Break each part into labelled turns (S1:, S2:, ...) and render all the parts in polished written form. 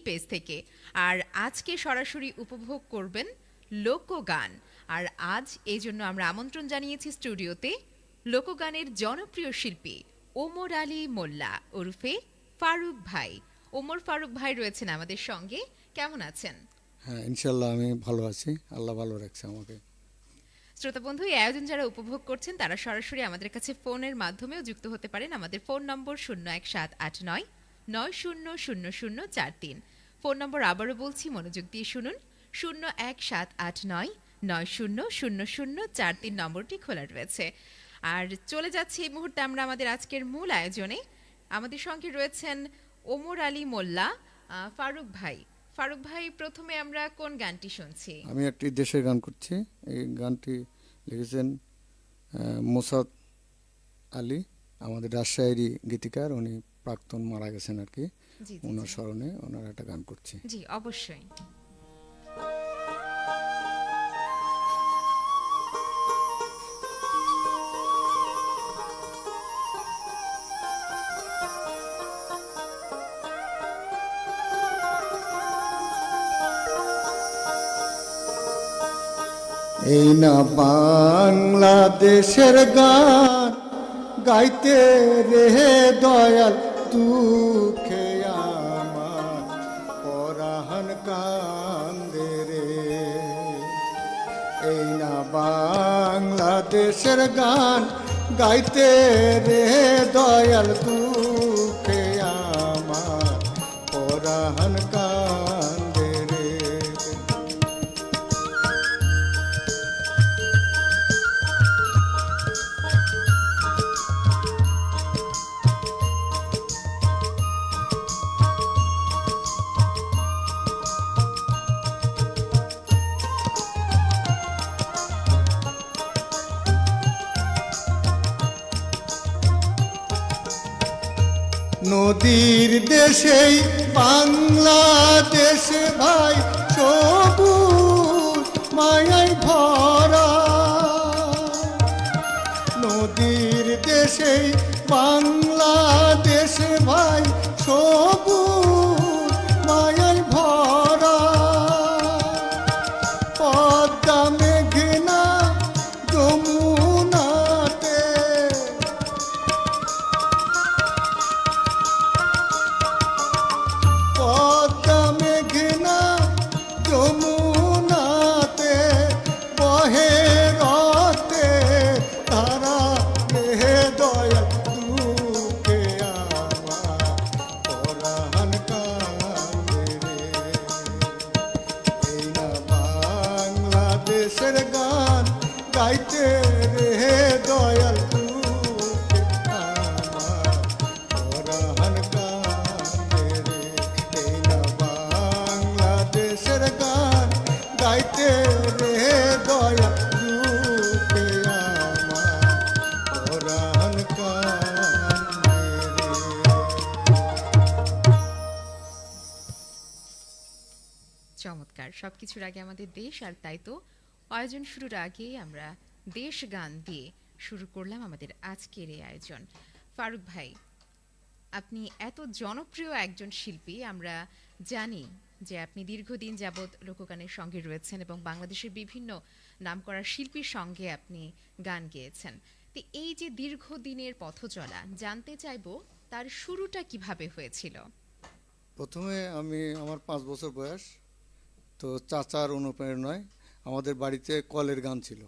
S1: Page থেকে। আর আজকে সরাসরি উপভোগ করবেন লোকগান। আর আজ এই জন্য আমরা আমন্ত্রণ জানিয়েছি স্টুডিওতে লোকগানের জনপ্রিয় শিল্পী ওমর আলী মোল্লা ওরফে ফারুক ভাই। ওমর ফারুক ভাই রয়েছেন আমাদের সঙ্গে। কেমন আছেন?
S2: হ্যাঁ, ইনশাল্লাহ আমি ভালো আছি। আল্লাহ ভালো রাখছে আমাকে।
S1: শ্রোতা বন্ধু, এই আয়োজন যারা উপভোগ করছেন তারা সরাসরি আমাদের কাছে ফোনের মাধ্যমেও যুক্ত হতে পারেন। আমাদের ফোন নম্বর 01789 900043। ফোন নম্বর আবারও বলছি, মনোযোগ দিয়ে শুনুন, 01789 900043 নম্বরটি খোলা রয়েছে। আর চলে যাচ্ছে এই মুহূর্তে আমরা আমাদের আজকের মূল আয়োজনে। আমাদের সঙ্গে রয়েছেন ওমর আলী মোল্লা। ফারুক ভাই, ফারুক ভাই, প্রথমে আমরা কোন গানটি শুনছি?
S2: আমি একটি দেশের গান করছি। এই গানটি লিখেছেন মোসাদ আলী, আমাদের রাজশাহীরই গীতিকার। উনি প্রাক্তন মারা গেছেন আর কি।
S1: জি জি
S2: ওনার
S1: জি
S2: স্মরণে ওনার একটা গান করছি।
S1: জি, অবশ্যই।
S2: এই না বাংলাদেশের গান গাইতে রে দয়াল, দুঃখে আমার পরাহন কান্দে রে। এই না বাংলাদেশের গান গাইতে রে দয়াল, দুঃখে আমার পরাহন কান্দে রে। নদীর দেশেই বাংলাদেশ ভাই, সবুজ মায়াই ভরা। নদীর দেশেই বাংলাদেশ ভাই, সবুজ মায়াই ভরা। পদ্মা মেঘনা যমুনাতে, পদ্মা মেঘনা যমুনাতে বহে রতে তারা রে দয়া, দুঃখে আমার পরাণ কান্দে রে। এই না বাংলাদেশের গান গাইতে রে দয়াল, দুঃখে আমার পরাণ কান্দে রে। এই না বাংলাদেশের গান গাইতে রে দয়াল, দুঃখে আমার পরাণ কান্দে রে।
S1: চমৎকার। সবকিছুর আগে আমাদের দেশ, আর তাই তো আয়োজন শুরুর আগে আমরা দেশ গান দিয়ে শুরু করলাম আমাদের আজকের এই আয়োজন। ফারুক ভাই, আপনি এত জনপ্রিয় একজন শিল্পী, আমরা জানি যে আপনি দীর্ঘদিন যাবৎ লোকগানের সঙ্গে রয়েছেন এবং বাংলাদেশের বিভিন্ন নামকরা শিল্পীর সঙ্গে আপনি গান গেয়েছেন। তো এই যে দীর্ঘদিনের পথ চলা, জানতে চাইবো তার শুরুটা কিভাবে হয়েছিল?
S2: প্রথমে আমার 5 বছর বয়স, তো চাচার অনুপ্রেরণায় আমাদের বাড়িতে কলের গান ছিল,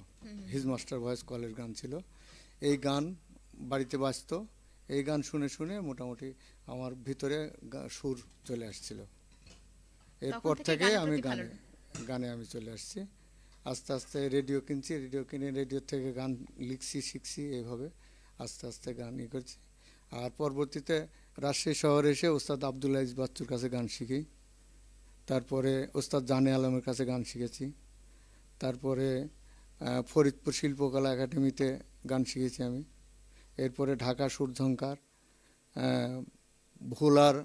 S2: হিজ মাস্টার ভয়েস কলের গান ছিল। এই গান বাড়িতে বাজতো। এই গান শুনে শুনে মোটামুটি আমার ভিতরে সুর চলে আসছিল। এরপর
S1: তখন
S2: থেকে
S1: গানের
S2: আমি
S1: প্রতি ভালো।
S2: গানে আমি চলে আসছি। আস্তে আস্তে রেডিও কিনছি, রেডিও কিনে রেডিও থেকে গান লিখছি, শিখছি। এইভাবে আস্তে আস্তে গান করছি। আর পরবর্তীতে রাজশাহী শহরে এসে ওস্তাদ আব্দুল আজিজ বাচ্চুর কাছে গান শিখি। তারপরে ওস্তাদ জানে আলমের কাছে গান শিখেছি। তারপরে ফরিদপুর শিল্পকলা একাডেমিতে গান শিখেছি আমি। এরপরে ঢাকা সুরঝঙ্কার, ভোলার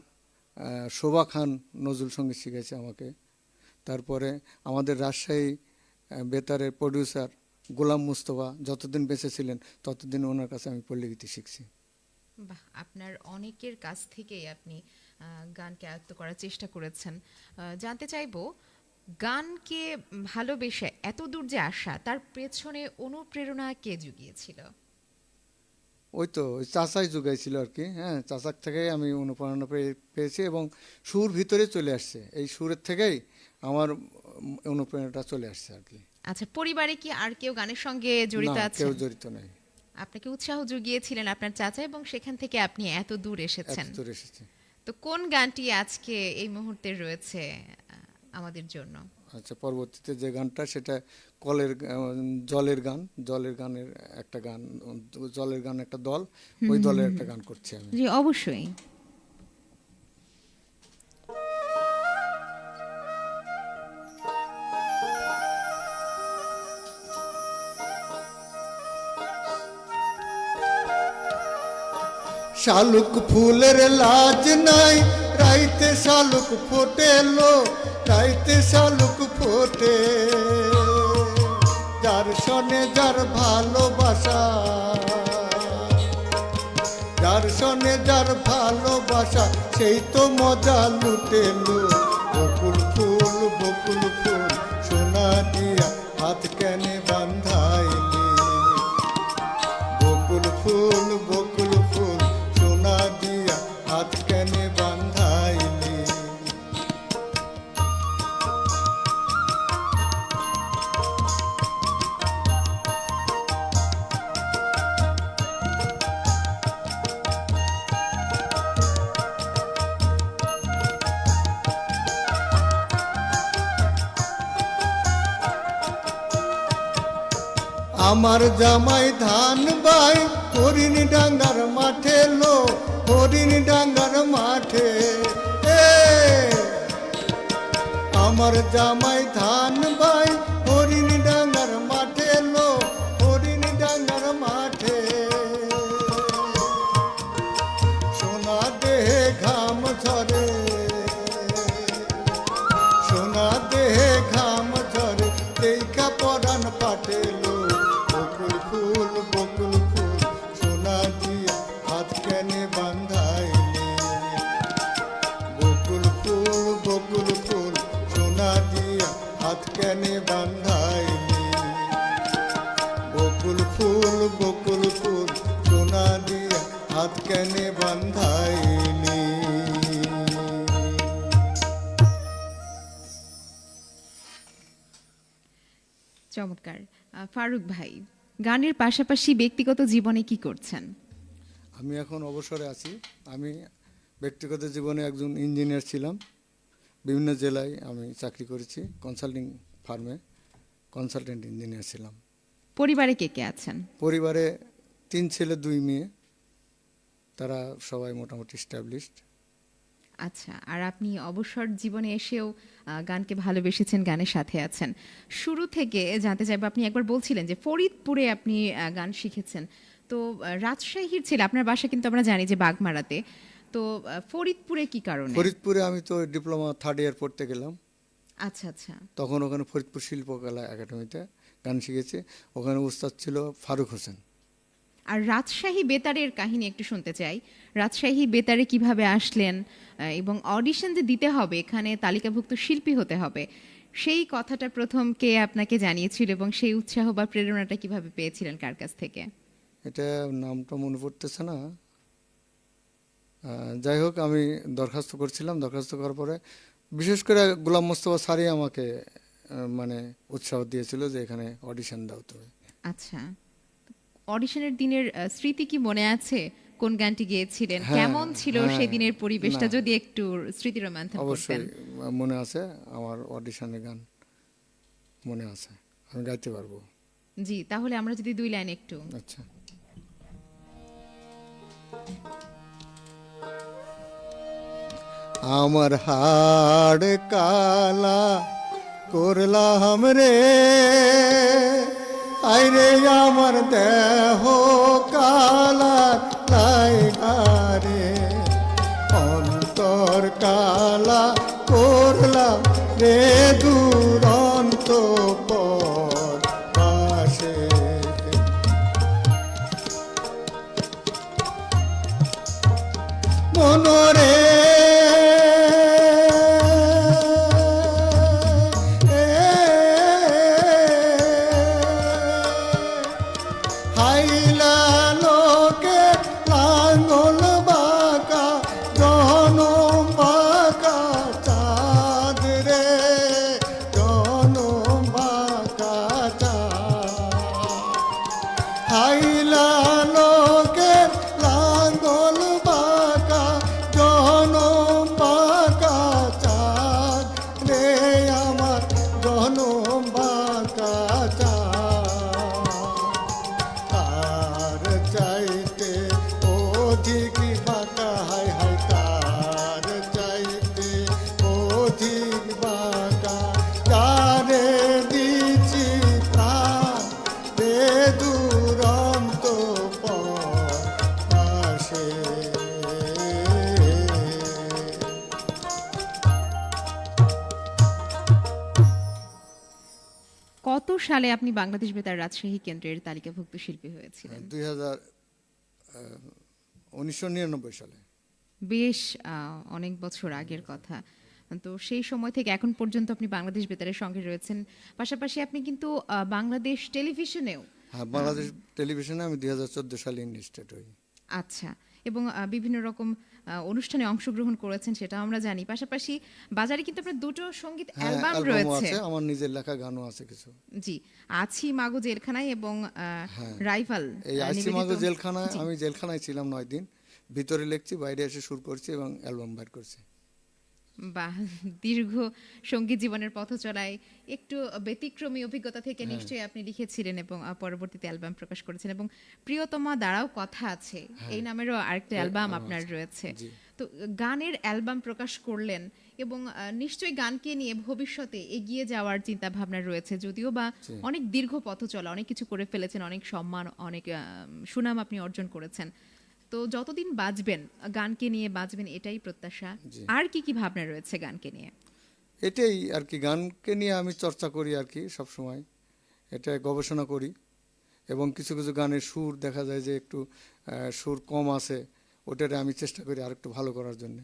S2: শোভা খান নজরুল সঙ্গীত শিখেছে আমাকে। তারপরে আমাদের রাজশাহী বেতারের প্রডিউসার গোলাম মুস্তফা যতদিন বেঁচে ছিলেন ততদিন ওনার কাছে আমি পল্লীগীতি শিখছি।
S1: বাহ, আপনার অনেকের কাছ থেকে আপনি গানকে আয়ত্ত করার চেষ্টা করেছেন। জানতে চাইবো, গানকে ভালোবেসে এত দূর যে আসা, তার পেছনে অনুপ্রেরণা কে জুগিয়েছিল?
S2: ওই তো ওই চাচাই যোগাইছিল আর কি। হ্যাঁ, চাচার থেকেই আমি অনুপ্রেরণা পেয়েছি এবং সুর ভিতরে চলে আসছে। এই সুরের থেকেই আমার অনুপ্রেরণাটা চলে আসছে আর কি।
S1: আচ্ছা, পরিবারে কি আর কেউ গানের সঙ্গে জড়িত
S2: না,
S1: আছেন?
S2: কেউ জড়িত নাই।
S1: আপনাকে উৎসাহ জুগিয়েছিলেন আপনার চাচা, এবং সেখান থেকে আপনি এত দূর এসেছেন।
S2: এত দূর এসেছে।
S1: তো কোন গানটি আজকে এই মুহূর্তে রয়েছে আমাদের জন্য?
S2: আচ্ছা, পরবর্তীতে যে গানটা সেটা কলের জলের গান, জলের গানের একটা গান, জলের গান একটা দল, ওই দলের একটা গান করছি আমি।
S1: জি, অবশ্যই।
S2: শালুক ফুলের লাজ নাই, রাইতে শালুক ফোটেলো, রাইতে শালুক ফোটে। যার সনে যার ভালোবাসা, যার সনে যার ভালোবাসা, সেই তো মজা লুটেলো। বকুল ফুল, বকুল ফুল, সোনা দিয়া হাত কেনে বান্ধাইলি। বকুল ফুল, বকুল ফুল, সোনা দিয়া হাত কেনে বান্ধাইলি। আমার জামাই ধান বাই হরিণ ডাঙ্গার মাঠে লো, হরিণ ডাঙ্গার মাঠে। আমার জামাই ধান বাই হরিণ ডাঙ্গার মাঠে লো, হরিণ ডাঙ্গার মাঠে। সোনা দেহে ঘাম ঝরে, সোনা দেহে ঘাম ঝরে, দেখা পরাণ পাটেলো। বকুল ফুল, বকুল ফুল, সোনা দিয়া হাত কেনে বান্ধাইলি। বকুল ফুল, বকুল ফুল, সোনা দিয়া হাত কেনে বান্ধাইলি। বকুল ফুল, বকুল ফুল, সোনা দিয়া হাত কেনে বান্ধাইলি।
S1: চমৎকার। ফারুক ভাই, গানের পাশাপাশি ব্যক্তিগত জীবনে কি করছেন?
S2: আমি এখন অবসরে আছি। আমি ব্যক্তিগত জীবনে একজন ইঞ্জিনিয়ার ছিলাম। বিভিন্ন জেলায় আমি চাকরি করেছি, কনসাল্টিং ফার্মে কনসালটেন্ট ইঞ্জিনিয়ার ছিলাম।
S1: পরিবারে কে কে আছেন?
S2: পরিবারে 3 ছেলে 2 মেয়ে, তারা সবাই মোটামুটি স্ট্যাবলিশড।
S1: আচ্ছা, আর আপনি অবসর জীবনে এসেও গানকে ভালোবেসেছেন, গানের সাথে আছেন। শুরু থেকে জানতে চাইবো, আপনি একবার বলছিলেন যে ফরিদপুরে আপনি গান শিখেছেন। তো রাজশাহীর ছেলে, আপনার বাসা কিন্তু আমরা জানি যে বাগমারাতে। তো ফরিদপুরে কি কারণে?
S2: ফরিদপুরে আমি তো ডিপ্লোমা 3rd ইয়ার পড়তে গেলাম।
S1: আচ্ছা আচ্ছা।
S2: তখন ওখানে ফরিদপুর শিল্পকলা একাডেমিতে গান শিখেছি। ওখানে উস্তাদ ছিল ফারুক হোসেন।
S1: আর রাজশাহী বেতারের কাহিনী একটু শুনতে চাই। রাজশাহী বেতারে কিভাবে আসলেন, এবং অডিশন যে দিতে হবে, এখানে তালিকাভুক্ত শিল্পী হতে হবে, সেই কথাটা প্রথম কে আপনাকে জানিয়েছিল, এবং সেই উৎসাহ বা প্রেরণাটা কিভাবে পেয়েছিলেন, কার কাছ থেকে?
S2: এটা নামটা মনে পড়তেছে না। যাই হোক, আমি দরখাস্ত করছিলাম। দরখাস্ত করার পরে বিশেষ করে গোলাম মোস্তফা স্যারই আমাকে মানে উৎসাহ দিয়েছিল যে এখানে অডিশন দাও তুমি।
S1: আচ্ছা, অডিশনের দিনের স্মৃতি কি মনে আছে? কোন গানটি গেয়েছিলেন?
S2: হ্যাঁ,
S1: কেমন ছিল
S2: হ্যাঁ,
S1: সেদিনের পরিবেশটা,
S2: না।
S1: যদি একটু স্মৃতি রোমান্থন করতেন?
S2: অবশ্যই মনে আছে, আমার অডিশনের গান মনে আছে, আমি গাইতে পারবো।
S1: জি, তাহলে আমরা যদি 2 লাইন একটু।
S2: আচ্ছা। আমার হাড় কালা করলাম রে, আইরে আমার দেহ কালা লাইগারে। অন্তর কালা করলাম রে, দুরন্ত পর পাশে। মনরে
S1: কত সালে আপনি বাংলাদেশ বেতার রাজশাহী কেন্দ্রের তালিকাভুক্ত শিল্পী হয়েছিলেন?
S2: 1999 সালে।
S1: বেশ অনেক বছর আগের কথা। তো সেই সময় থেকে এখন পর্যন্ত আপনি বাংলাদেশ বেতারের সঙ্গে রয়েছেন। পাশাপাশি আপনি কিন্তু বাংলাদেশ টেলিভিশনেও
S2: হ্যাঁ, বাংলাদেশ টেলিভিশনে আমি 2014 সালে ইনস্টেড হই।
S1: আচ্ছা, এবং বিভিন্ন রকম অনুষ্ঠানে অংশগ্রহণ করেছেন সেটা আমরা জানি। পাশাপাশি বাজারে কিন্তু আপনার দুটো সঙ্গীত
S2: হ্যাঁ,
S1: অ্যালবাম
S2: অ্যালবামও
S1: রয়েছে।
S2: আছে, আমার নিজের লেখা গানও আছে কিছু।
S1: জি, আছি মাগো জেলখানায় এবং
S2: হ্যাঁ,
S1: রাইফাল
S2: এই আইসি মাগো
S1: নিবেদিত।
S2: জেলখানায়,
S1: জি।
S2: আমি জেলখানায় ছিলাম 9 দিন, ভিতরে লিখছি, বাইরে এসে সুর করছি এবং অ্যালবাম বের করছি।
S1: বা দীর্ঘ সঙ্গীত জীবনের পথ চলায় একটু ব্যতিক্রমী অভিজ্ঞতা থেকে নিশ্চয়ই আপনি লিখেছিলেন এবং পরবর্তীতে অ্যালবাম প্রকাশ করেছেন, এবং প্রিয়তমা দ্বারাও কথা আছে এই নামেরও আরেকটা অ্যালবাম আপনার রয়েছে।
S2: জি।
S1: তো গানের অ্যালবাম প্রকাশ করলেন এবং নিশ্চয়ই গানকে নিয়ে ভবিষ্যতে এগিয়ে যাওয়ার চিন্তা ভাবনা রয়েছে, যদিও বা
S2: জি।
S1: অনেক দীর্ঘ পথ চলা, অনেক কিছু করে ফেলেছেন, অনেক সম্মান, অনেক সুনাম আপনি অর্জন করেছেন। তো যতদিন বাঁচবেন গানকে নিয়ে বাঁচবেন এটাই প্রত্যাশা।
S2: জি।
S1: আর কি কি ভাবনা রয়েছে গানকে নিয়ে?
S2: এটাই আর কি, গানকে নিয়ে আমি চর্চা করি আর কি সব সময়, এটা গবেষণা করি এবং কিছু কিছু গানের সুর দেখা যায় যে একটু সুর কম আছে, ওটারে আমি চেষ্টা করি আরেকটু ভালো করার জন্য,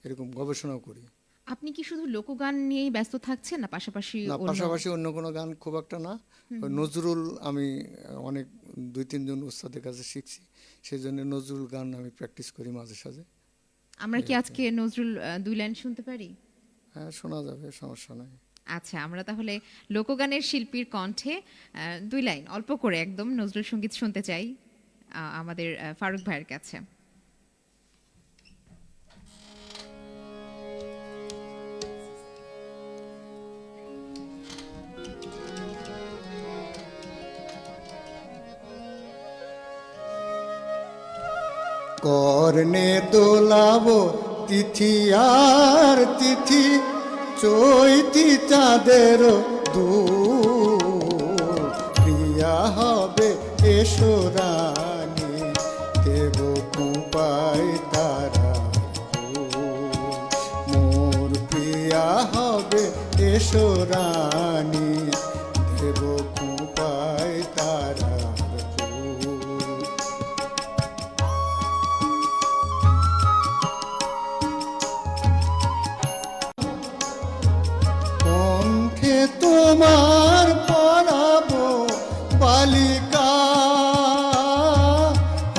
S2: এরকম গবেষণাও করি।
S1: আপনি কি শুধু লোকগান নিয়েই ব্যস্ত থাকছেন না পাশাপাশি
S2: না,
S1: অন্য?
S2: পাশাপাশি অন্য কোনো গান খুব একটা না। ওই নজরুল আমি অনেক 2-3 জন উস্তাদের কাছে শিখছি, সেই জন্য নজরুল গান আমি প্র্যাকটিস করি মাঝে সাঝে।
S1: আমরা কি আজকে নজরুল দুই লাইন শুনতে পারি?
S2: হ্যাঁ, শোনা যাবে, সমস্যা নাই।
S1: আচ্ছা, আমরা তাহলে লোকগানের শিল্পীর কণ্ঠে দুই লাইন অল্প করে একদম নজরুল সঙ্গীত শুনতে চাই আমাদের ফারুক ভাইয়ের কাছে।
S2: কর্ণে দোলাব তিথি আর তিথি, চৈতি চাঁদের দূর, প্রিয়া হবে এসো রানী, দেব কুপাই তারা মোর প্রিয়া হবে এসো রানী, দেব কুপাই তারা। কণ্ঠে তোমার পরাবো বালিকা,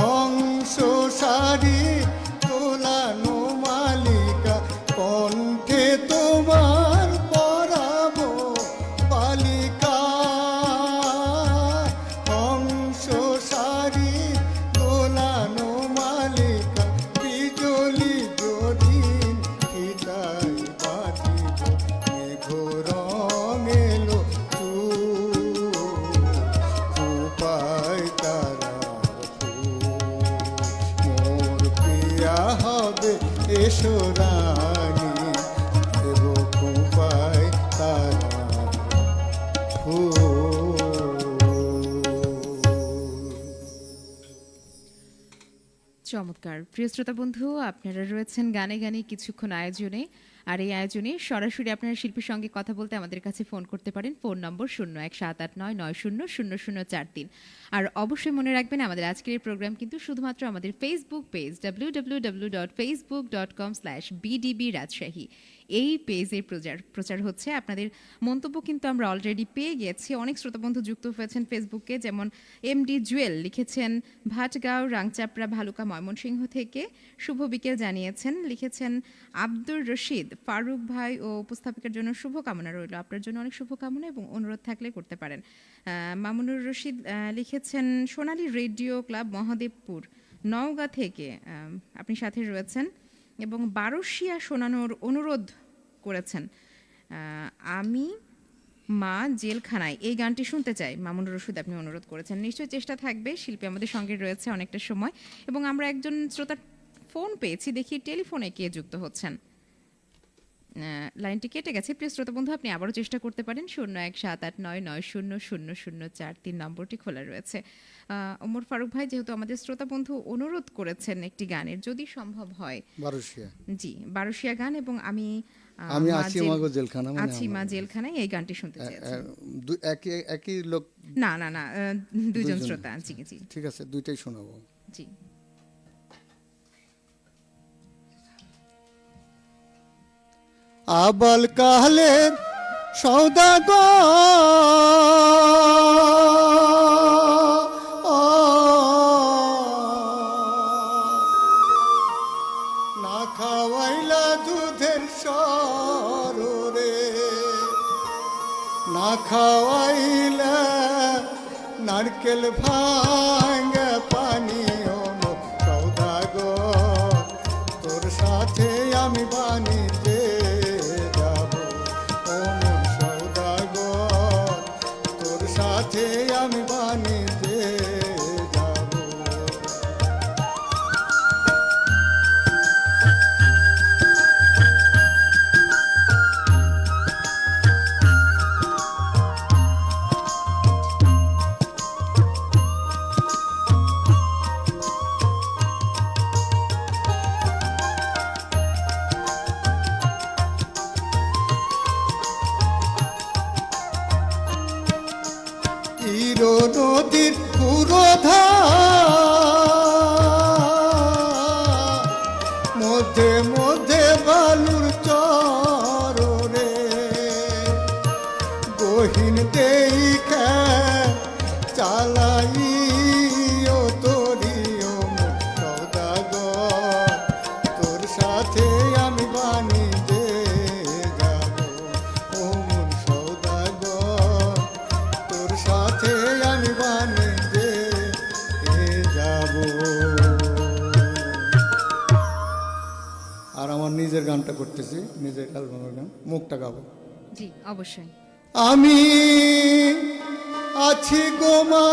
S2: হংস সারি তোলানো মালিকা, কণ্ঠে তোমার পরাবো বালিকা, হংস সারি তোলানো মালিকা, বিজলি যদিন কিতাই বাঁধিব, মেঘ রং এলো খুপায় তারার ফুল, মোর প্রিয়া হবে এসো রানী, দেব খুপায় তারার ফুল।
S1: চমৎকার। প্রিয় শ্রোতা বন্ধু, আপনারা রয়েছেন গানে গানে কিছুক্ষণ আয়োজনে, আর এই আয়োজনে সরাসরি আপনারা শিল্পীর সঙ্গে কথা বলতে আমাদের কাছে ফোন করতে পারেন। ফোন নম্বর 017899000043। আর অবশ্যই মনে রাখবেন আমাদের আজকের এই প্রোগ্রাম কিন্তু শুধুমাত্র আমাদের ফেসবুক পেজ www.facebook.com/bdb রাজশাহী এই পেজে প্রচার হচ্ছে। আপনাদের মন্তব্য কিন্তু আমরা অলরেডি পেয়ে গেছি। অনেক শ্রোতা বন্ধু যুক্ত হয়েছেন ফেসবুকে, যেমন এমডি জুয়েল লিখেছেন ভাটগাঁও রাংচাপড়া ভালুকা ময়মনসিংহ থেকে শুভ বিকেল জানিয়েছেন। লিখেছেন আব্দুর রশিদ, ফারুক ভাই ও উপস্থাপকের জন্য শুভকামনা রইল। আপনার জন্য অনেক শুভকামনা এবং অনুরোধ থাকলে করতে পারেন। মামুনুর রশিদ লিখেছেন সোনালী রেডিও ক্লাব মহাদেবপুর নওগাঁ থেকে আপনি সাথে রয়েছেন এবং বারোশিয়া শোনানোর অনুরোধ করেছেন। আমি মা জেলখানায় এই গানটি শুনতে চাই, মামুনুর রশিদ আপনি অনুরোধ করেছেন। নিশ্চয়ই চেষ্টা থাকবে, শিল্পী আমাদের সঙ্গে রয়েছে অনেকটা সময় এবং আমরা একজন শ্রোতার ফোন পেয়েছি, দেখি টেলিফোনে কে যুক্ত হচ্ছেন। লাইনটি কেটে গেছে। প্রিয় শ্রোতা বন্ধু, আপনি আবারও চেষ্টা করতে পারেন। 017899000043 নম্বরটি খোলা রয়েছে। ওমর ফারুক ভাই, যেহেতু আমাদের শ্রোতা বন্ধু অনুরোধ করেছেন একটি গানের, যদি সম্ভব হয়
S2: বারোশিয়া,
S1: জি বারোশিয়া গান, এবং আমি
S2: আমি
S1: মা
S2: আছি
S1: জেল-
S2: মাগো জেলখানা মানে
S1: আছি মা জেলখানায়, এই গানটি শুনতে চেয়েছেন।
S2: একই একই লোক
S1: না না না, দুইজন
S2: দুইজন।
S1: শ্রোতা। জি জি
S2: ঠিক আছে, দুইটাই শোনাবো।
S1: জি।
S2: আবাল কালের সৌদাগর না খাওয়াইলা দুধের সরে, না খাওয়াইলা নারকেল ভাঙ্গা পানীয় সৌদাগর, তোর সাথে আমি বাণিজ্যে যাব। ও মন সৌদাগর, তোর সাথে আমি বাণিজ্যে যাব। ইরো নদীর পুরোধার মধ্যে মধ্যে বালুর চরে, গহীন দেখা চালাইও তোরিও সৌদাগর, তোর সাথে আমি বাণিজ্যে যাব। ও মন সৌদাগর, তোর সাথে আমি বাণিজ্যে যাব। আর আমার নিজের গানটা করতেছি, নিজের অ্যালবামের গান, মুখটা গাবো।
S1: জি অবশ্যই।
S2: আমি আছি গোমা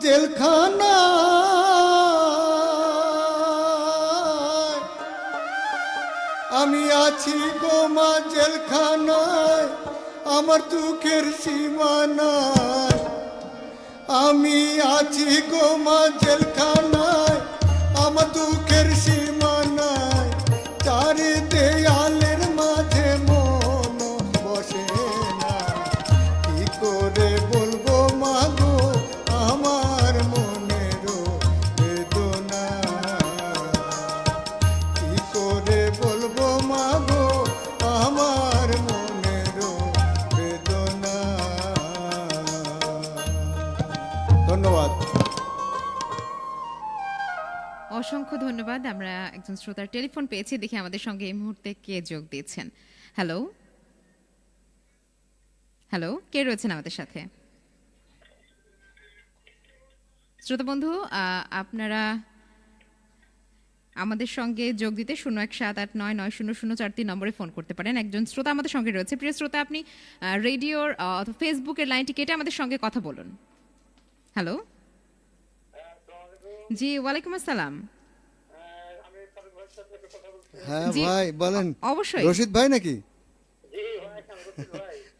S2: জেলখানা, আমি আছি গোমা জেলখানায়, আমার দুঃখের সীমানায়। আমি আছি গোমা জেলখানায়, আমার দুঃখের সীমানায়। চারি দেয়ালের মাঝে মন বসে না, কি করে বলবো মাগো আমার মনের বেদনা, কি করে বলবো মাগো আমার মনের বেদনা। ধন্যবাদ।
S1: অসংখ্য ধন্যবাদ। আমরা একজন শ্রোতার টেলিফোন পেয়েছি, দেখি আমাদের সঙ্গে এই মুহূর্তে কে যোগ দিচ্ছেন। হ্যালো হ্যালো, কে রয়েছেন আমাদের সাথে? শ্রোতা বন্ধু, আপনারা আমাদের সঙ্গে যোগ দিতে 017889900043 নম্বরে ফোন করতে পারেন। একজন শ্রোতা আমাদের সঙ্গে রয়েছে। প্রিয় শ্রোতা, আপনি রেডিওর অথবা ফেসবুকের লাইনটি কেটে আমাদের সঙ্গে কথা বলুন। হ্যালো। জি, ওয়ালাইকুম আসসালাম।
S2: হ্যাঁ
S1: জি,
S2: ভাই বলেন।
S1: অবশ্যই।
S2: রশিদ ভাই নাকি?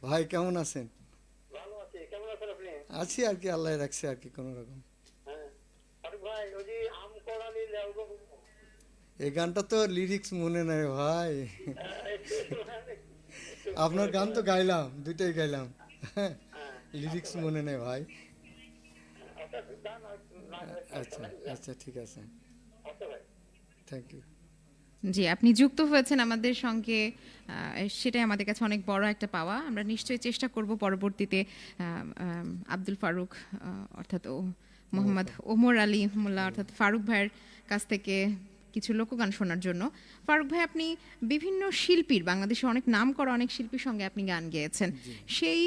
S2: ভাই কেমন আছেন? আছি আর কি, আল্লাহ রাখছে আর কি কোন রকম। এই গানটা তো লিরিক্স মনে নাই ভাই। আপনার গান তো গাইলাম, দুইটাই গাইলাম, লিরিক্স মনে নেই ভাই। আচ্ছা আচ্ছা, ঠিক আছে, থ্যাংক ইউ।
S1: জি, আপনি যুক্ত হয়েছেন আমাদের সঙ্গে, সেটাই আমাদের কাছে অনেক বড় একটা পাওয়া। আমরা নিশ্চয়ই চেষ্টা করব পরবর্তীতে আব্দুল ফারুক অর্থাৎ মোহাম্মদ ওমর আলী মোল্লা অর্থাৎ ফারুক ভাইয়ের কাছ থেকে কিছু লোকগান শোনার জন্য। ফারুক ভাই, আপনি বিভিন্ন শিল্পীর, বাংলাদেশে অনেক নাম করা অনেক শিল্পীর সঙ্গে আপনি গান গেয়েছেন। সেই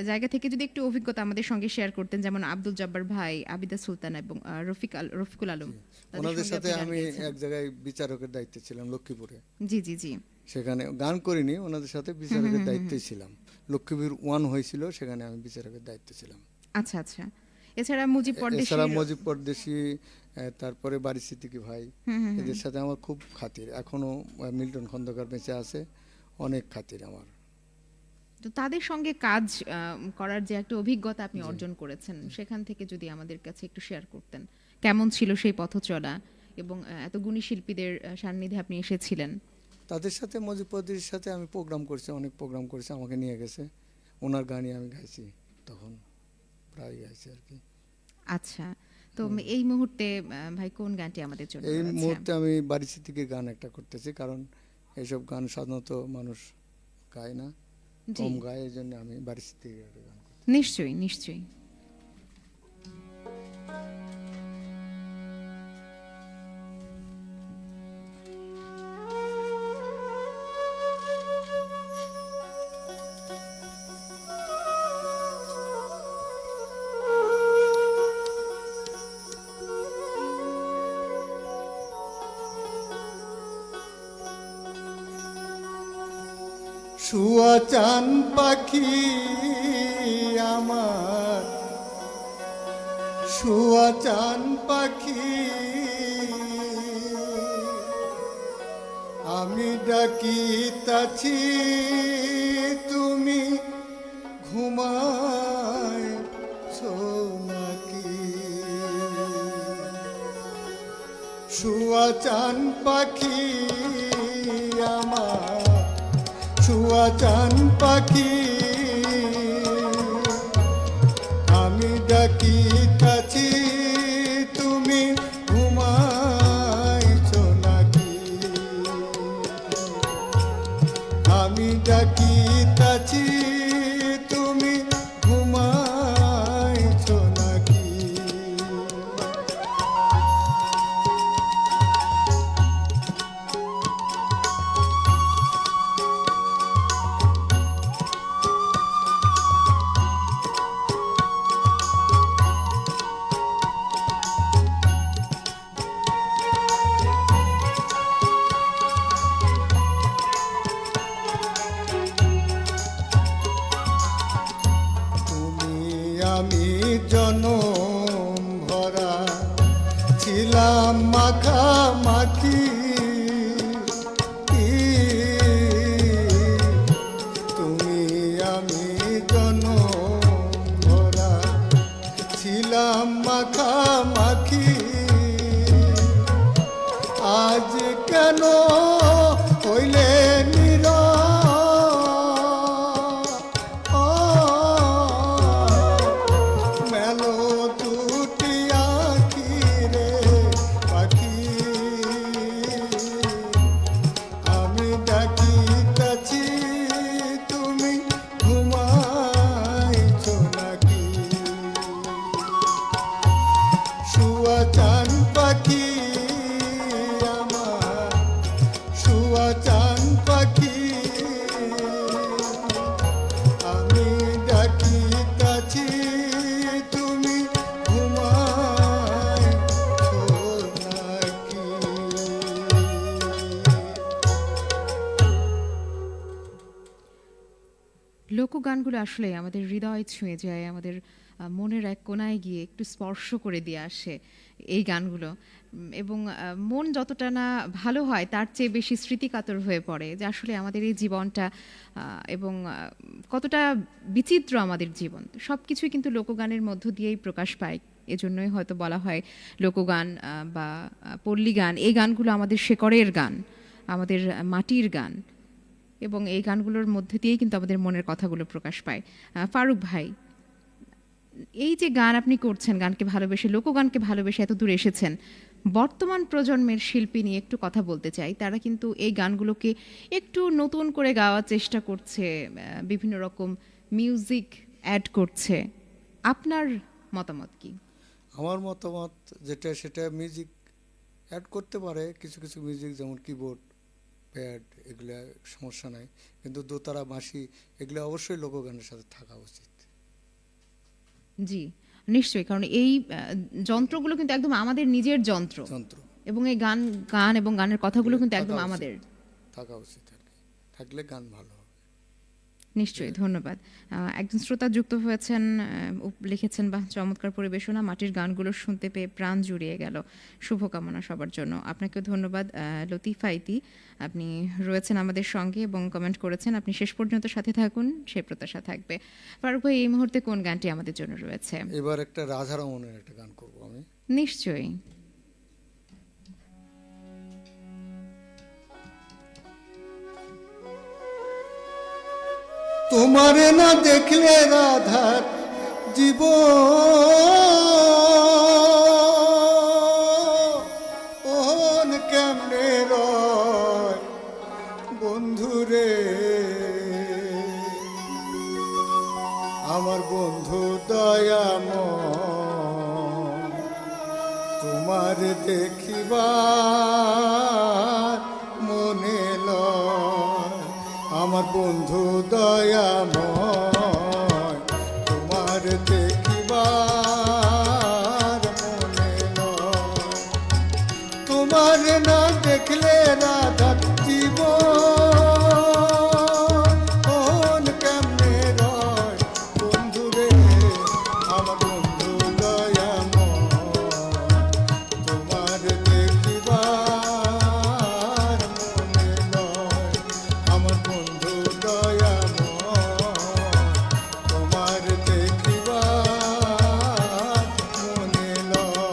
S1: জায়গা থেকে যদি একটু অভিজ্ঞতা আমাদের সঙ্গে শেয়ার করতেন, যেমন আব্দুল জব্বার ভাই, আবিদা সুলতানা এবং রফিকুল আলম, তাদের
S2: ওনাদের
S1: সঙ্গে
S2: সাথে
S1: আপনি গান
S2: আমি
S1: গেয়েছেন।
S2: এক জায়গায় বিচারকের দায়িত্বে ছিলাম লক্ষ্মীপুরে।
S1: জি জি জি।
S2: সেখানে গান করিনি, ওনাদের সাথে বিচারকের দায়িত্বে ছিলাম। লক্ষ্মীপুর 1 হয়েছিল, সেখানে আমি বিচারকের দায়িত্বে ছিলাম।
S1: আচ্ছা আচ্ছা। এছাড়া মুজিব পরদেশী,
S2: এছাড়া মুজিব পরদেশী, তারপরে বাড়ি সিদ্দিকী ভাই, এদের সাথে আমার খুব খাতির। এখনো মিল্টন খন্দকার বেঁচে আছে, অনেক খাতির আমার।
S1: তো তাদের সঙ্গে কাজ করার যে একটা অভিজ্ঞতা আপনি অর্জন করেছেন, সেখান থেকে যদি আমাদের কাছে একটু শেয়ার করতেন, কেমন ছিল সেই পথ চলা এবং এত গুণী শিল্পীদের সান্নিধ্যে আপনি এসেছিলেন।
S2: তাদের সাথে মজিবুদ্দির সাথে আমি প্রোগ্রাম করছি, অনেক প্রোগ্রাম করেছি, আমাকে নিয়ে গেছে, ওনার গানই আমি গাইছি, তখন প্রায় গাইছি আর কি।
S1: আচ্ছা, তো এই মুহূর্তে ভাই কোন গানটি আমাদের জন্য
S2: এই
S1: রয়েছে?
S2: মুহূর্তে আমি বাড়িছি থেকে গান একটা করতেছি, কারণ এইসব গান সাধারণত মানুষ গায় না,
S1: জি,
S2: কম গায়, এই জন্য আমি বাড়িছি থেকে একটা গান করছি।
S1: নিশ্চয়ই নিশ্চয়ই।
S2: শুয়া চান পাখি আমার, শুয়া চান পাখি, আমি ডাকিতাছি তুমি ঘুমাইছো নাকি? শুয়া চান পাখি আমার, শুয়া চান পাখি, আমি ডাকিতাছি তুমি ঘুমাইছো নাকি? আমি ডাকিতাছি তুমি ঘুমাইছো নাকি? তুমি আমি জনম ভরা ছিলাম মাখামাখি, তুমি আমি জনম ভরা ছিলাম মাখামাখি, আজ কেন হইলে মেলো দুটি আঁখি রে পাখি, আমি ডাকিতাছি তুমি ঘুমাইছো নাকি? শুয়া চান পাখি আমার, শুয়া চান পাখি, আমি ডাকিতাছি তুমি ঘুমাইছো নাকি?
S1: লোকগানগুলো আসলে আমাদের হৃদয় ছুঁয়ে যায়, আমাদের মনের এক কোণায় গিয়ে একটু স্পর্শ করে দিয়ে আসে এই গানগুলো। এবং মন যতটা না ভালো হয় তার চেয়ে বেশি স্মৃতিকাতর হয়ে পড়ে, যে আসলে আমাদের এই জীবনটা এবং কতটা বিচিত্র আমাদের জীবন, সব কিছুই কিন্তু লোকগানের মধ্য দিয়েই প্রকাশ পায়। এজন্যই হয়তো বলা হয় লোকগান বা পল্লী গান, এই গানগুলো আমাদের শেকড়ের গান, আমাদের মাটির গান, এবং এই গানগুলোর মধ্যে দিয়েই কিন্তু আমাদের মনের কথাগুলো প্রকাশ পায়। ফারুক ভাই, এই যে গান আপনি করছেন, গানকে ভালোবেসে, লোকগানকে ভালোবেসে এত দূর এসেছেন, বর্তমান প্রজন্মের শিল্পী নিয়ে একটু কথা বলতে চাই। তারা কিন্তু এই গানগুলোকে একটু নতুন করে গাওয়ার চেষ্টা করছে, বিভিন্ন রকম মিউজিক অ্যাড করছে। আপনার মতামত কি?
S2: আমার মতামত যেটা, সেটা মিউজিক অ্যাড করতে পারে, কিছু কিছু মিউজিক যেমন কিবোর্ড, প্যাড, এগুলা সমস্যা নাই, কিন্তু দোতারা, বাঁশি, এগুলো অবশ্যই লোকগানের সাথে থাকা উচিত।
S1: জি, নিশ্চয়ই, কারণ এই যন্ত্রগুলো কিন্তু একদম আমাদের নিজের যন্ত্র,
S2: যন্ত্র
S1: এবং এই গান গান এবং গানের কথাগুলো কিন্তু
S2: থাকা
S1: একদম
S2: উচিত।
S1: আমাদের।
S2: থাকা উচিত আর কি, থাকলে গান ভালো হবে।
S1: নিশ্চয়ই, ধন্যবাদ। একজন শ্রোতা যুক্ত হয়েছেন, লিখেছেন, বা চমৎকার পরিবেশনা, মাটির গানগুলো শুনতে পেয়ে প্রাণ জুড়িয়ে গেল। শুভকামনা সবার জন্য। আপনাকেও ধন্যবাদ লতিফা ইতি, আপনি রয়েছেন আমাদের সঙ্গে এবং কমেন্ট করেছেন। আপনি শেষ পর্যন্ত সাথে থাকুন, সে প্রত্যাশা থাকবে। ফারুক ভাই, এই মুহূর্তে কোন গানটি আমাদের জন্য রয়েছে?
S2: এবার একটা রাধারমণের একটা গান করব আমি।
S1: নিশ্চয়ই।
S2: তোমারে না দেখলে রাধার জীবন কেমনে রয় বন্ধুরে, আমার বন্ধু দয়াময়, তোমার দেখিবার মনে লয়, আমার বন্ধু দয়াময়, তোমার দেখিবার মনে লয়, তোমার না দেখলে রাধা জীবন কেমনে রয় বন্ধুরে, আমার বন্ধু দয়াময়, তোমার দেখিবার মনে লয়, আমার বন্ধু দয়াময়, তোমার দেখিবার মনে লয়।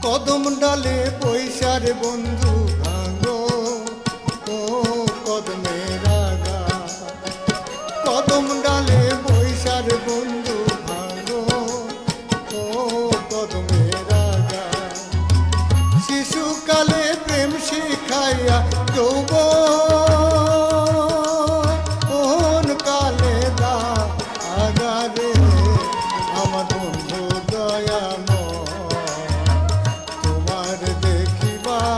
S2: কদম ডালে বৈশার বন্ধু ভাঙো, ও কদমের আগা, কদম ডালে বৈশার বন্ধু ভাঙো, ও কদমের আগা, শিশুকালে প্রেম শিখাইয়া যৌবন কালে দা আগারে, আমার বন্ধু দয়াময়, তোমার দেখিবার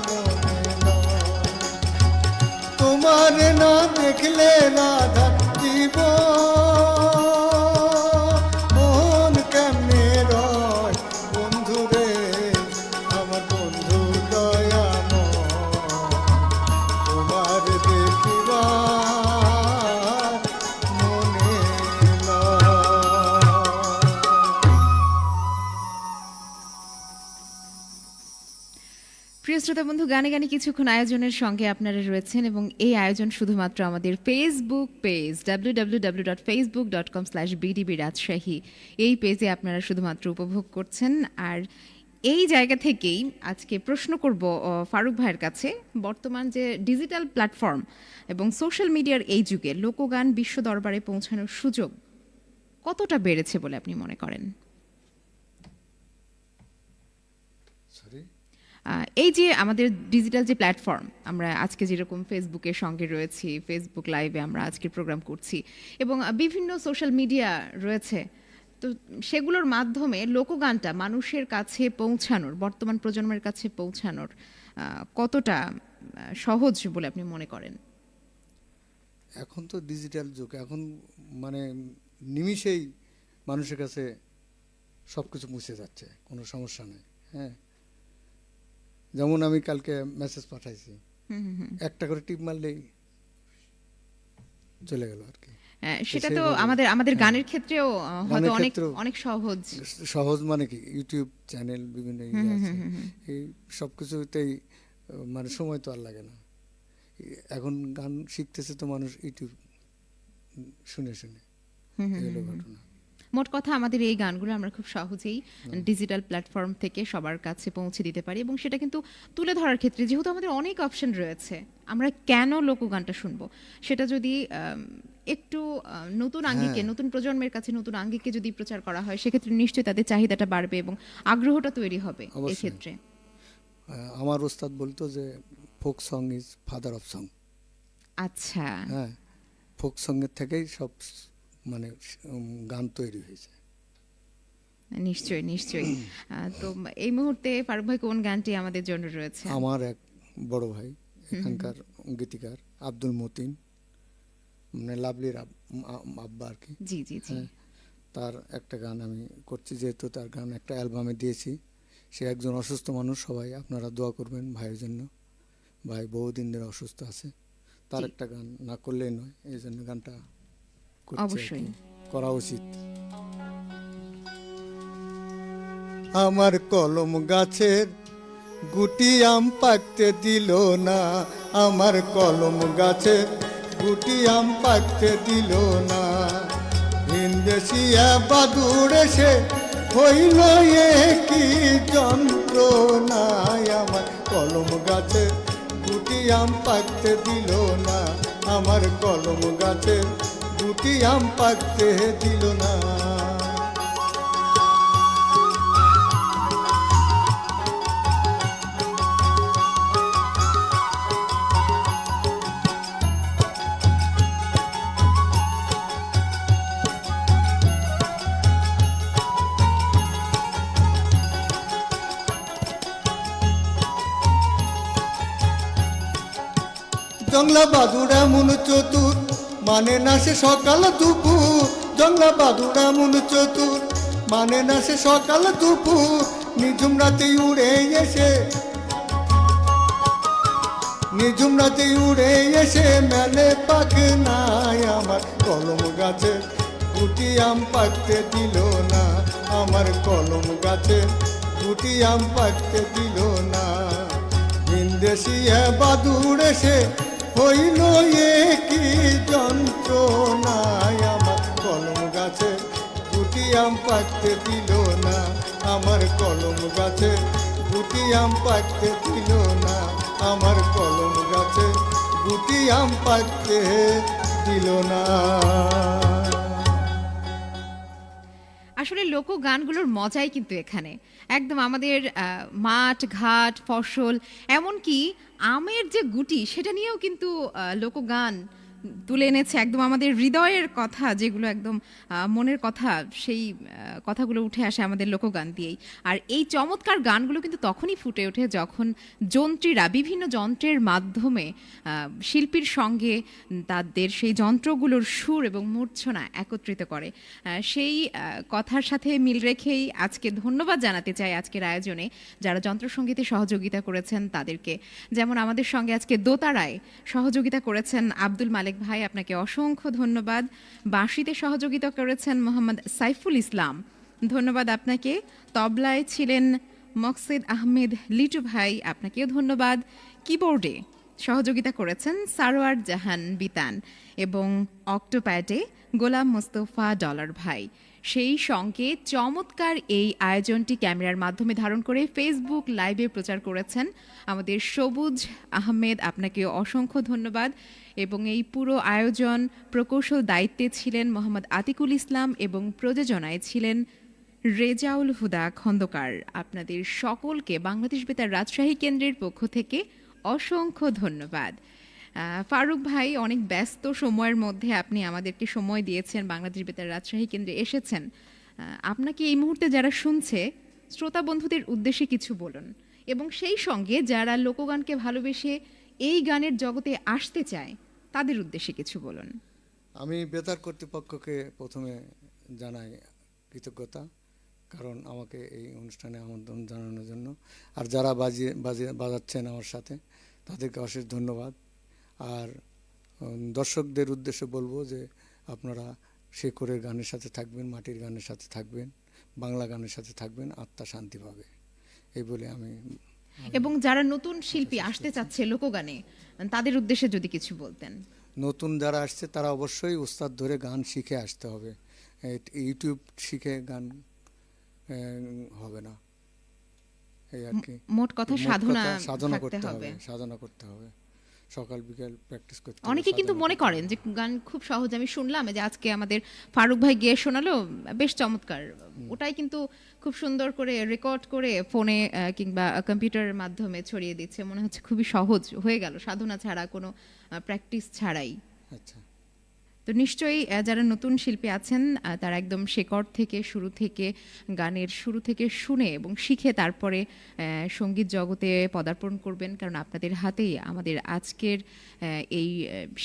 S2: মনে লয়, তোমার না দেখলে রাধা জীবন কেমনে রয় বন্ধুরে, আমার বন্ধু দয়াময়, তোমার দেখিবার মনে লয়।
S1: প্রিয় শ্রোতা বন্ধু, গানে গানে কিছুক্ষণ আয়োজনের সঙ্গে আপনারা রয়েছেন এবং এই আয়োজন শুধুমাত্র আমাদের ফেসবুক পেজ www.facebook.com/bdb রাজশাহী এই পেজে আপনারা শুধুমাত্র উপভোগ করছেন। আর এই জায়গা থেকেই আজকে প্রশ্ন করব ফারুক ভাইয়ের কাছে, বর্তমান যে ডিজিটাল প্ল্যাটফর্ম এবং সোশ্যাল মিডিয়ার এই যুগে লোকগান বিশ্ব দরবারে পৌঁছানোর সুযোগ কতটা বেড়েছে বলে আপনি মনে করেন?
S2: সরি,
S1: এই যে আমাদের ডিজিটাল যে প্ল্যাটফর্ম, আমরা আজকে যেরকম ফেসবুকের সঙ্গে রয়েছি, ফেসবুক লাইভে আমরা আজকের প্রোগ্রাম করছি এবং বিভিন্ন সোশ্যাল মিডিয়া রয়েছে, তো সেগুলোর মাধ্যমে লোকগানটা মানুষের কাছে পৌঁছানোর, বর্তমান প্রজন্মের কাছে পৌঁছানোর কতটা সহজ বলে আপনি মনে করেন?
S2: এখন তো ডিজিটাল যুগ, এখন মানে নিমিষেই মানুষের কাছে সব কিছু মুছে যাচ্ছে, কোনো সমস্যা নেই। হ্যাঁ, যেমন আমি কালকে মেসেজ পাঠাইছি, একটা করে টিপ মারলেই চলে গেল আর কি।
S1: সেটা তো আমাদের গানের ক্ষেত্রেও হয়তো অনেক অনেক সহজ।
S2: সহজ মানে কি, ইউটিউব চ্যানেল বিভিন্ন ইয়ে আছে, এই সব কিছুতেই মানে সময় তো আর লাগে না। এখন গান শিখতেছে তো মানুষ ইউটিউব শুনে শুনে, এই হলো ঘটনা।
S1: মোট কথা আমাদের এই গানগুলো আমরা খুব সহজেই ডিজিটাল প্ল্যাটফর্ম থেকে সবার কাছে পৌঁছে দিতে পারি এবং সেটা কিন্তু তুলে ধরার ক্ষেত্রে যেহেতু আমাদের অনেক অপশন রয়েছে, আমরা কেন লোকগানটা শুনবো সেটা যদি একটু নতুন আঙ্গিকে, নতুন প্রজন্মের কাছে নতুন আঙ্গিকে যদি প্রচার করা হয়, সেক্ষেত্রে নিশ্চয়ই তাদের চাহিদাটা বাড়বে এবং আগ্রহটা তৈরি হবে এই ক্ষেত্রে।
S2: আমার ওস্তাদ বলতো যে folk song is father of song.
S1: আচ্ছা,
S2: হ্যাঁ, ফোক সঙ্গের থেকেই সব মানে গান তৈরি হয়েছে।
S1: নিশ্চয়ই নিশ্চয়ই। তো এই মুহূর্তে ফারুক ভাই কোন গানটি আমাদের জন্য রয়েছে?
S2: আমার এক বড় ভাই এখানকার গীতিকার আব্দুল মতিন, মানে লাভলির আব্বা আর কি।
S1: জি জি জি।
S2: তার একটা গান আমি করছি, যেহেতু তার গান একটা অ্যালবামে দিয়েছি। সে একজন অসুস্থ মানুষ, সবাই আপনারা দোয়া করবেন ভাইয়ের জন্য। ভাই বহুদিন ধরে অসুস্থ আছে, তার একটা গান না করলেই নয়, এই জন্য গানটা
S1: অবশ্যই
S2: করা উচিত। আমার কলম গাছের গুটি আম পাকতে দিল না, আমার কলম গাছের গুটি আম পাকতে দিল না। ভিনদেশিয়া বাদুড় এসে হইল এ কি যন্ত্রণায়, আমার কলম গাছের গুটি আম পাকতে দিল না, আমার কলম গাছের গুটি আম পাকতে দিল না। জংলা বাদুড়া মন চতুর, মানে না সে সকাল দুপুর। জংলা বাদুড়া মন চতুর, মানে না সে সকাল দুপুর। নিঝুম রাতে উড়ে এসে, নিঝুম রাতে উড়ে এসে মেলে পাক নাই, আমার কলম গাছে গুটি আম পাকতে দিল না, আমার কলম গাছে গুটি আম পাকতে দিল না। ভিনদেশিয়া বাদুড় এসে হইল এ কি যন্ত্রণায়, আমার কলম গাছে গুটি আম পাকতে দিল না, আমার কলম গাছে গুটি আম পাকতে দিল না, আমার কলম গাছে গুটি আম পাকতে দিল না।
S1: আসলে লোকগানগুলোর মজাই কিন্তু এখানে একদম আমাদের মাঠ ঘাট ফসল এমনকি আমের যে গুটি সেটা নিয়েও কিন্তু লোকগান তুলে এনেছে একদম আমাদের হৃদয়ের কথা, যেগুলো একদম মনের কথা, সেই কথাগুলো উঠে আসে আমাদের লোকগান দিয়েই। আর এই চমৎকার গানগুলো কিন্তু তখনই ফুটে ওঠে যখন যন্ত্রীরা বিভিন্ন যন্ত্রের মাধ্যমে শিল্পীর সঙ্গে তাদের সেই যন্ত্রগুলোর সুর এবং মূর্ছনা একত্রিত করে। সেই কথার সাথে মিল রেখেই আজকে ধন্যবাদ জানাতে চাই আজকের আয়োজনে যারা যন্ত্রসঙ্গীতে সহযোগিতা করেছেন তাদেরকে। যেমন আমাদের সঙ্গে আজকে দোতারায় সহযোগিতা করেছেন আব্দুল মালিক ভাই, আপনাকে অসংখ্য ধন্যবাদ। বাঁশিতে সহযোগিতা করেছেন মোহাম্মদ সাইফুল ইসলাম, ধন্যবাদ আপনাকে। তবলায় ছিলেন মকসেদ আহমেদ লিটু ভাই, আপনাকেও ধন্যবাদ। কিবোর্ডে সহযোগিতা করেছেন সারোয়ার জাহান বিতান এবং অক্টোপ্যাডে গোলাম মোস্তফা ডলার ভাই। সেই সঙ্গে চমৎকার এই আয়োজনটি ক্যামেরার মাধ্যমে ধারণ করে ফেসবুক লাইভে প্রচার করেছেন আমাদের সবুজ আহমেদ, আপনাকে অসংখ্য ধন্যবাদ। এবং এই পুরো আয়োজন প্রকৌশল দায়িত্বে ছিলেন মোহাম্মদ আতিকুল ইসলাম এবং প্রযোজনায় ছিলেন রেজাউল হুদা খন্দকার। আপনাদের সকলকে বাংলাদেশ বেতার রাজশাহী কেন্দ্রের পক্ষ থেকে অসংখ্য ধন্যবাদ। ফারুক ভাই, অনেক ব্যস্ত সময়ের মধ্যে আপনি আমাদেরকে সময় দিয়েছেন, বাংলাদেশ বেতার রাজশাহী কেন্দ্রে এসেছেন। আপনাকে এই মুহূর্তে যারা শুনছে শ্রোতা বন্ধুদের উদ্দেশ্যে কিছু বলুন, এবং সেই সঙ্গে যারা লোকগানকে ভালোবেসে এই গানের জগতে আসতে চায় তাদের উদ্দেশ্যে কিছু বলুন।
S2: আমি বেতার কর্তৃপক্ষকে প্রথমে জানাই কৃতজ্ঞতা, কারণ আমাকে এই অনুষ্ঠানে আমন্ত্রণ জানানোর জন্য। আর যারা বাজাচ্ছেন আমার সাথে তাদেরকে অশেষ ধন্যবাদ। আর দর্শকদের উদ্দেশ্যে বলবো যে আপনারা শেখরের গানের সাথে থাকবেন, মাটির গানের সাথে থাকবেন, বাংলা গানের সাথে থাকবেন, আত্মা শান্তি পাবে, এই বলে আমি।
S1: এবং যারা নতুন শিল্পী আসতে চাচ্ছে লোকগানে তাদের উদ্দেশ্যে যদি কিছু বলতেন।
S2: নতুন যারা আসছে তারা অবশ্যই উস্তাদ ধরে গান শিখে আসতে হবে, ইউটিউব শিখে গান হবে না, এই আর কি।
S1: মোট কথা সাধনা
S2: করতে হবে, সাধনা করতে হবে, সকাল বিকাল প্র্যাকটিস করতে হবে।
S1: অনেকে কিন্তু মনে করেন যে গান খুব সহজ। আমি শুনলাম যে আজকে আমাদের ফারুক ভাই গিয়ে শোনালো, বেশ চমৎকার, ওটাই কিন্তু খুব সুন্দর করে রেকর্ড করে ফোনে কিংবা কম্পিউটারের মাধ্যমে ছড়িয়ে দিচ্ছে, মনে হচ্ছে খুবই সহজ হয়ে গেল সাধনা ছাড়া, কোনো প্র্যাকটিস ছাড়াই।
S2: আচ্ছা,
S1: তো নিশ্চয়ই যারা নতুন শিল্পী আছেন তারা একদম শেকড় থেকে শুরু থেকে গানের শুরু থেকে শুনে এবং শিখে তারপরে সঙ্গীত জগতে পদার্পণ করবেন, কারণ আপনাদের হাতেই আমাদের আজকের এই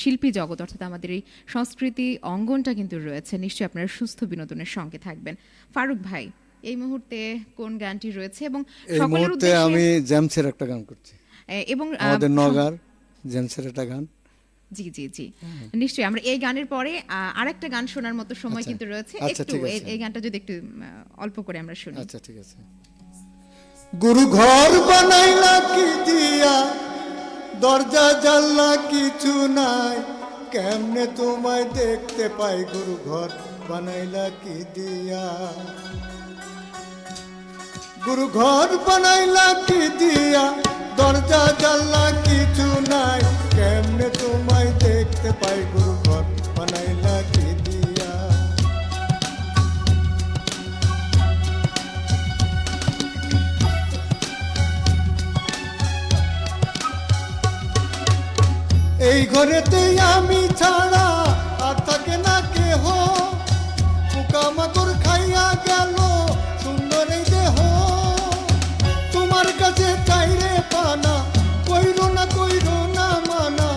S1: শিল্পী জগৎ, অর্থাৎ আমাদের এই সংস্কৃতি অঙ্গনটা কিন্তু রয়েছে। নিশ্চয়ই আপনারা সুস্থ বিনোদনের সঙ্গে থাকবেন। ফারুক ভাই, এই মুহূর্তে কোন গানটি রয়েছে? এবং সকলের উদ্দেশ্যে
S2: আমি জেমসের একটা গান করছি,
S1: এবং
S2: আমাদের নগার জেমসের একটা গান।
S1: জি জি জি, নিশ্চয়ই। আমরা এই গানের পরে আরেকটা গান শোনার মতো সময় কিন্তু রয়েছে, একটু এই গানটা যদি একটু অল্প করে আমরা শুনি।
S2: আচ্ছা, ঠিক আছে। গুরু ঘর বানাইলা কি দিয়া, দরজা জানলা কিছু নাই, কেমনে তোমায় দেখতে পাই গুরু ঘর বানাইলা কি দিয়া। গুরু ঘর বানাইলা কি দিয়া, দরজা জানলা কিছু নাই, কেমনে তোমায় দেখতে পাই গুরু ঘর বানাইলা কি দিয়া। এই ঘরেতেই আমি ছাড়া আর থাকে না কেহ, পোকামাকড় খাইয়া গেল সুন্দর এই দেহ। তোমার কাছে চাইরে পানা, কইরো না মানা।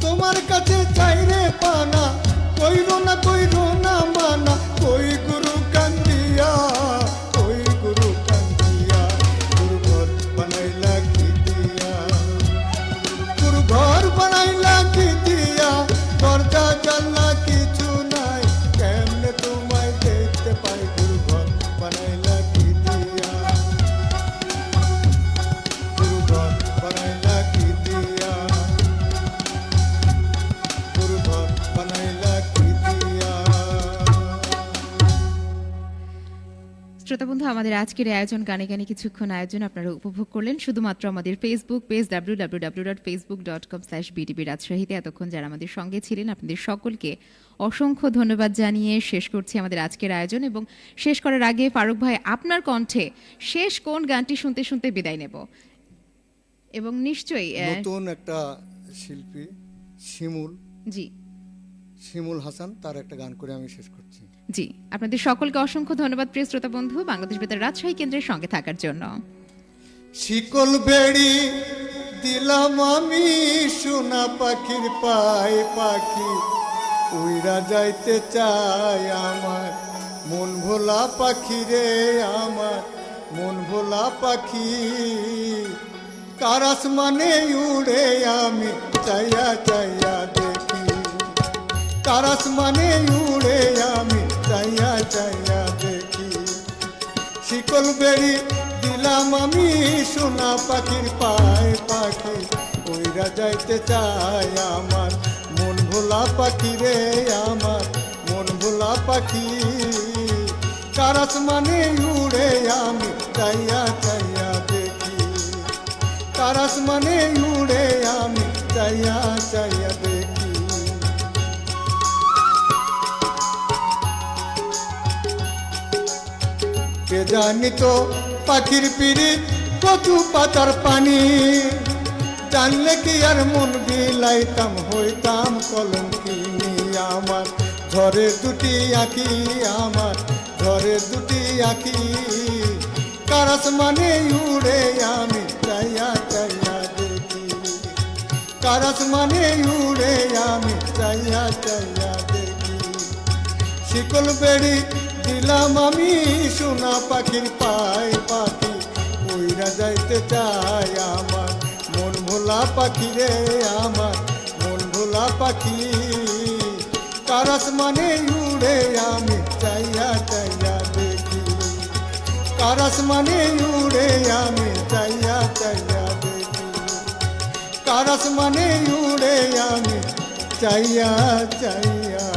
S2: তোমার কাছে চাইরে পানা, কইরো না মানা। কই গুরু কান্দিয়া, কই গুরু কান্দিয়া, গুরু ঘর বানাইলা কি দিয়া। গুরু ঘর বানাইলা কি দিয়া, দরজা জানলা কিছু নাই, কেমনে তোমায় দেখতে পাই গুরু ঘর বানাইলা কি দিয়া। গুরু ঘর বানাইলা কি দিয়া, গুরু ঘর বানাইলা কি দিয়া।
S1: শ্রোতা বন্ধু, আমাদের আজকের এই আয়োজন গানে গানে কিছুক্ষণ আয়োজন আপনারা উপভোগ করলেন শুধুমাত্র আমাদের ফেসবুক পেজ www.facebook.com/btb রাজশাহীতে। এতক্ষণ যারা আমাদের সঙ্গে ছিলেন আপনাদের সকলকে অসংখ্য ধন্যবাদ জানিয়ে শেষ করছি আমাদের আজকের আয়োজন। এবং শেষ করার আগে ফারুক ভাই, আপনার কণ্ঠে শেষ কোন গানটি শুনতে শুনতে বিদায় নেব? এবং নিশ্চয়ই
S2: নতুন একটা শিল্পী
S1: জি
S2: শিমুল হাসান, তার একটা গান করে আমি শেষ করছি।
S1: জি, আপনাদের সকলকে অসংখ্য ধন্যবাদ প্রিয় শ্রোতা বন্ধু, বাংলাদেশ বেতার রাজশাহী কেন্দ্রের সঙ্গে থাকার জন্য।
S2: শিকল বেড়ি দিলাম আমি সোনা পাখির পায়ে, পাখি উইরা যাইতে চাই আমার মন ভোলা পাখি রে, আমার মন ভোলা পাখি। কার আসমানে উড়ে আমি চাইয়া চাইয়া দেখি, কার আসমানে উড়ে আমি চাইয়া চাইয়া দেখি। শিকল বেড়ি দিলাম আমি সোনা পাখির পায়ে, পাখি উইরা যাইতে চাই আমার মন ভোলা পাখি রে, আমার মন ভোলা পাখি। কার আসমানে উড়ে আমি চাইয়া চাইয়া দেখি, কার আসমানে উড়ে আমি চাইয়া চাইয়া দেখি। কে জানি তো পাখির পিরিত কচু পাতার পানি, জানলে কি আর মন বিলাইতাম, হইতাম কলঙ্কিনী। আমার ঝড়ের দুটি আঁখি, আমার ঝড়ের দুটি আঁখি। কার আসমানে উড়ে আমি চাইয়া চাইয়া দেখি, কার আসমানে উড়ে আমি চাইয়া চাইয়া দেখি। শিকল বেড়ি দিলাম আমি সোনা পাখির পায়ে, পাখি উইরা যাইতে চাই আমার মন ভোলা পাখি রে, আমার মন ভোলা পাখি। কার আসমানে উড়ে আমি চাইয়া চাইয়া দেখি, কার আসমানে উড়ে আমি চাইয়া চাইয়া দেখি, কার আসমানে উড়ে আমি চাইয়া চাইয়া